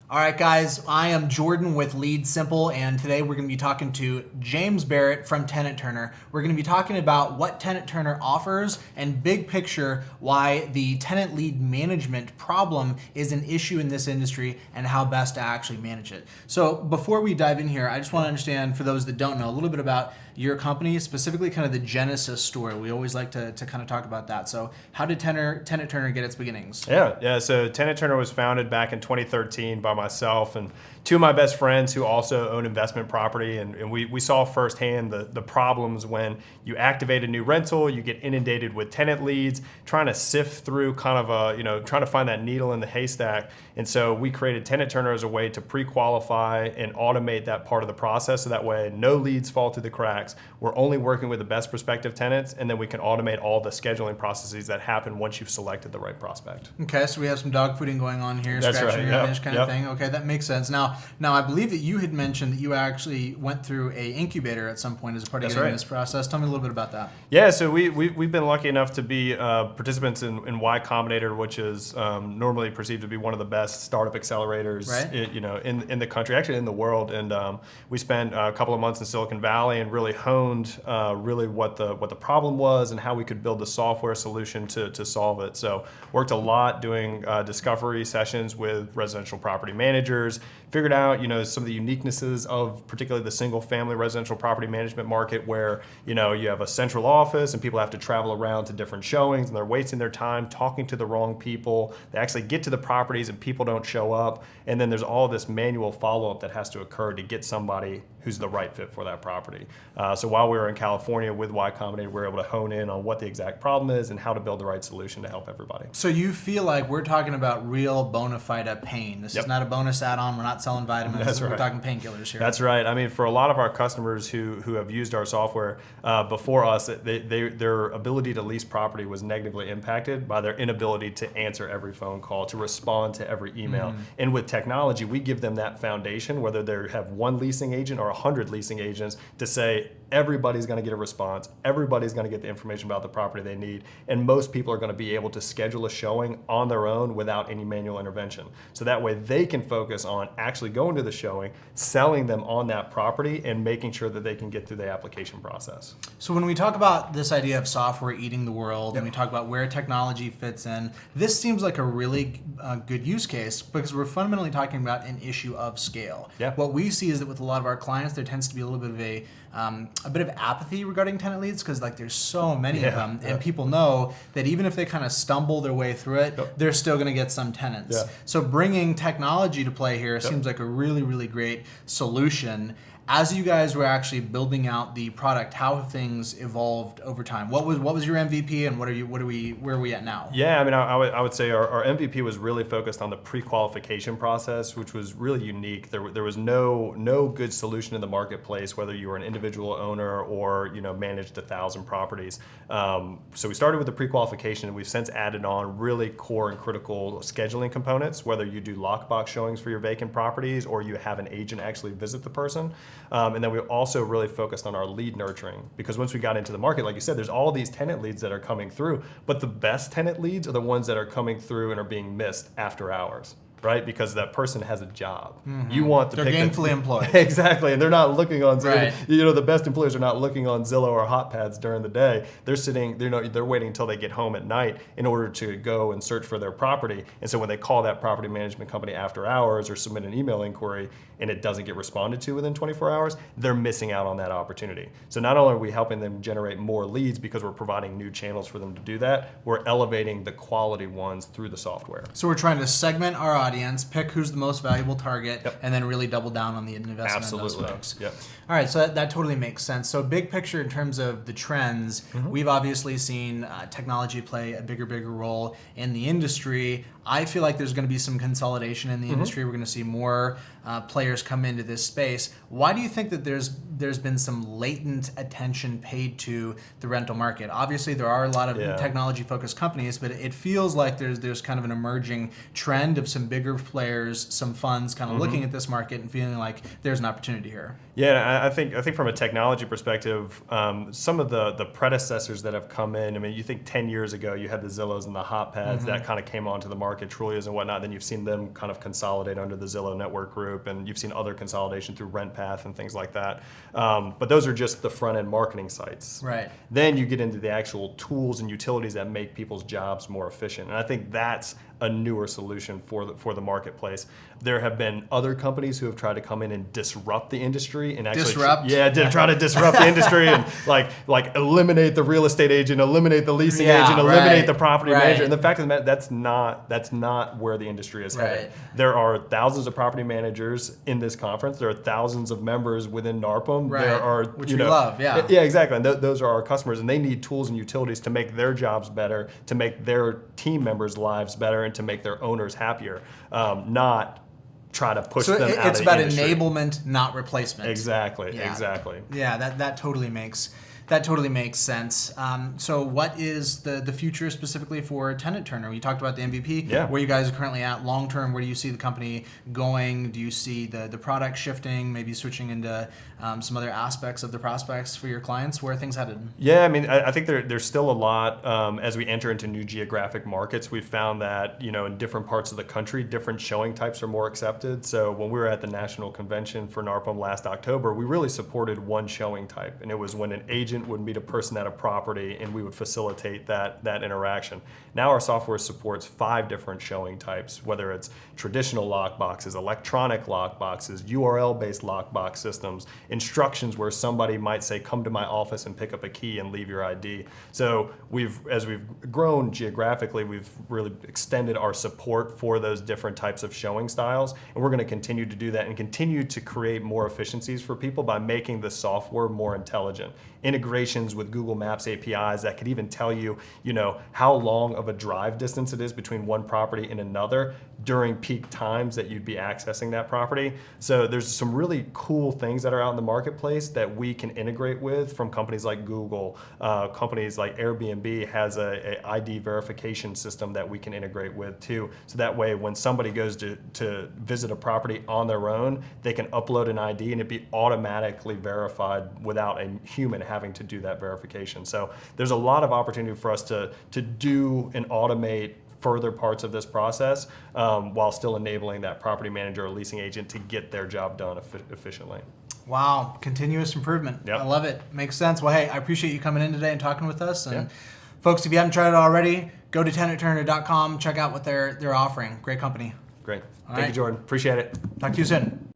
All right, guys, I am Jordan with Lead Simple, and today we're going to be talking to James Barrett from TenantTurner. We're going to be talking about what TenantTurner offers and big picture why the tenant lead management problem is an issue in this industry and how best to actually manage it. So before we dive in here, I just want to understand, for those that don't know, a little bit about your company, specifically kind of the genesis story. We always like to kind of talk about that. So how did TenantTurner get its beginnings? Yeah. So TenantTurner was founded back in 2013 by myself and two of my best friends who also own investment property. And we saw firsthand the problems when you activate a new rental, you get inundated with tenant leads, trying to sift through kind of trying to find that needle in the haystack. And so we created TenantTurner as a way to pre-qualify and automate that part of the process. So that way no leads fall through the cracks. We're only working with the best prospective tenants, and then we can automate all the scheduling processes that happen once you've selected the right prospect. Okay, so we have some dog fooding going on here, That's scratching right, your yep, itch kind yep. of thing. Okay, that makes sense. Now I believe that you had mentioned that you actually went through a incubator at some point as a part of That's getting right. this process. Tell me a little bit about that. Yeah, so we've been lucky enough to be participants in Y Combinator, which is normally perceived to be one of the best startup accelerators, Right. in the country, actually in the world. And we spent a couple of months in Silicon Valley and really honed really what the problem was and how we could build the software solution to solve it. So worked a lot doing discovery sessions with residential property managers, figured out some of the uniquenesses of particularly the single family residential property management market, where you have a central office and people have to travel around to different showings and they're wasting their time talking to the wrong people. They actually get to the properties and people don't show up, and then there's all this manual follow-up that has to occur to get somebody who's the right fit for that property. So while we were in California with Y Combinator, we were able to hone in on what the exact problem is and how to build the right solution to help everybody. So you feel like we're talking about real bona fide pain. This Yep. is not a bonus add-on. We're not selling vitamins. That's We're right. talking painkillers here. That's right. I mean, for a lot of our customers who have used our software before us, their ability to lease property was negatively impacted by their inability to answer every phone call, to respond to every email. And with technology, we give them that foundation, whether they have one leasing agent or 100 leasing agents, to say everybody's going to get a response, everybody's going to get the information about the property they need, and most people are going to be able to schedule a showing on their own without any manual intervention. So that way they can focus on actually going to the showing, selling them on that property, and making sure that they can get through the application process. So when we talk about this idea of software eating the world, and we talk about where technology fits in, this seems like a really good use case, because we're fundamentally talking about an issue of scale. Yeah. What we see is that with a lot of our clients, there tends to be a little bit of a bit of apathy regarding tenant leads, because there's so many of them, and people know that even if they kind of stumble their way through it, they're still going to get some tenants. Yeah. So bringing technology to play here seems like a really, really great solution. As you guys were actually building out the product, how have things evolved over time? What was your MVP, and where are we at now? Yeah, I mean, I would say our MVP was really focused on the pre-qualification process, which was really unique. There was no good solution in the marketplace, whether you were an individual owner or managed 1,000 properties. So we started with the pre-qualification, and we've since added on really core and critical scheduling components, whether you do lockbox showings for your vacant properties or you have an agent actually visit the person. And then we also really focused on our lead nurturing, because once we got into the market, like you said, there's all these tenant leads that are coming through, but the best tenant leads are the ones that are coming through and are being missed after hours. Right, because that person has a job. You want to They're pick gainfully employed. Exactly, and they're not looking on Right. the best employers are not looking on Zillow or HotPads during the day. They're sitting, they're waiting until they get home at night in order to go and search for their property. And so when they call that property management company after hours or submit an email inquiry and it doesn't get responded to within 24 hours, they're missing out on that opportunity. So not only are we helping them generate more leads because we're providing new channels for them to do that, we're elevating the quality ones through the software. So we're trying to segment our audience, pick who's the most valuable target, and then really double down on the investment Absolutely. of those folks. Yep. All right, so that totally makes sense. So big picture in terms of the trends, we've obviously seen technology play a bigger role in the industry. I feel like there's going to be some consolidation in the industry. We're going to see more players come into this space. Why do you think that there's been some latent attention paid to the rental market? Obviously, there are a lot of technology-focused companies, but it feels like there's kind of an emerging trend of some bigger players some funds kind of looking at this market and feeling like there's an opportunity here? Yeah, I think from a technology perspective, some of the predecessors that have come in. I mean, you think 10 years ago you had the Zillows and the Hotpads that kind of came onto the market, Trulias and whatnot. Then you've seen them kind of consolidate under the Zillow network group, and you've seen other consolidation through RentPath and things like that. But those are just the front end marketing sites. Right. Then you get into the actual tools and utilities that make people's jobs more efficient, and I think that's a newer solution for the marketplace. There have been other companies who have tried to come in and disrupt the industry and actually try to disrupt the industry and like eliminate the real estate agent, eliminate the leasing agent, eliminate the property manager. And the fact of the matter, that's not where the industry is headed. There are thousands of property managers in this conference. There are thousands of members within NARPM. There are, which we love. Yeah, exactly. And those are our customers, and they need tools and utilities to make their jobs better, to make their team members' lives better, and to make their owners happier, not try to push them out of the industry. It's about enablement, not replacement. Exactly. Yeah, that totally makes sense. So what is the future specifically for TenantTurner? You talked about the MVP, where you guys are currently at. Long term, where do you see the company going? Do you see the product shifting, maybe switching into some other aspects of the prospects for your clients? Where are things headed? Yeah, I mean, I think there's still a lot as we enter into new geographic markets. We've found that, in different parts of the country, different showing types are more accepted. So when we were at the national convention for NARPM last October, we really supported one showing type, and it was when an agent would meet a person at a property and we would facilitate that interaction. Now our software supports 5 different showing types, whether it's traditional lock boxes, electronic lock boxes, URL-based lockbox systems, instructions where somebody might say, come to my office and pick up a key and leave your ID. So as we've grown geographically, we've really extended our support for those different types of showing styles, and we're going to continue to do that and continue to create more efficiencies for people by making the software more intelligent. Integrations with Google Maps APIs that could even tell you, how long of a drive distance it is between one property and another during peak times that you'd be accessing that property. So there's some really cool things that are out in the marketplace that we can integrate with from companies like Google. Companies like Airbnb has a ID verification system that we can integrate with too. So that way when somebody goes to visit a property on their own, they can upload an ID and it'd be automatically verified without a human having to do that verification. So there's a lot of opportunity for us to do and automate further parts of this process while still enabling that property manager or leasing agent to get their job done efficiently. Wow, continuous improvement. Yep. I love it. Makes sense. Well, hey, I appreciate you coming in today and talking with us. And folks, if you haven't tried it already, go to TenantTurner.com, check out what they're offering. Great company. Great. Thank you, Jordan. Appreciate it. Talk to you soon.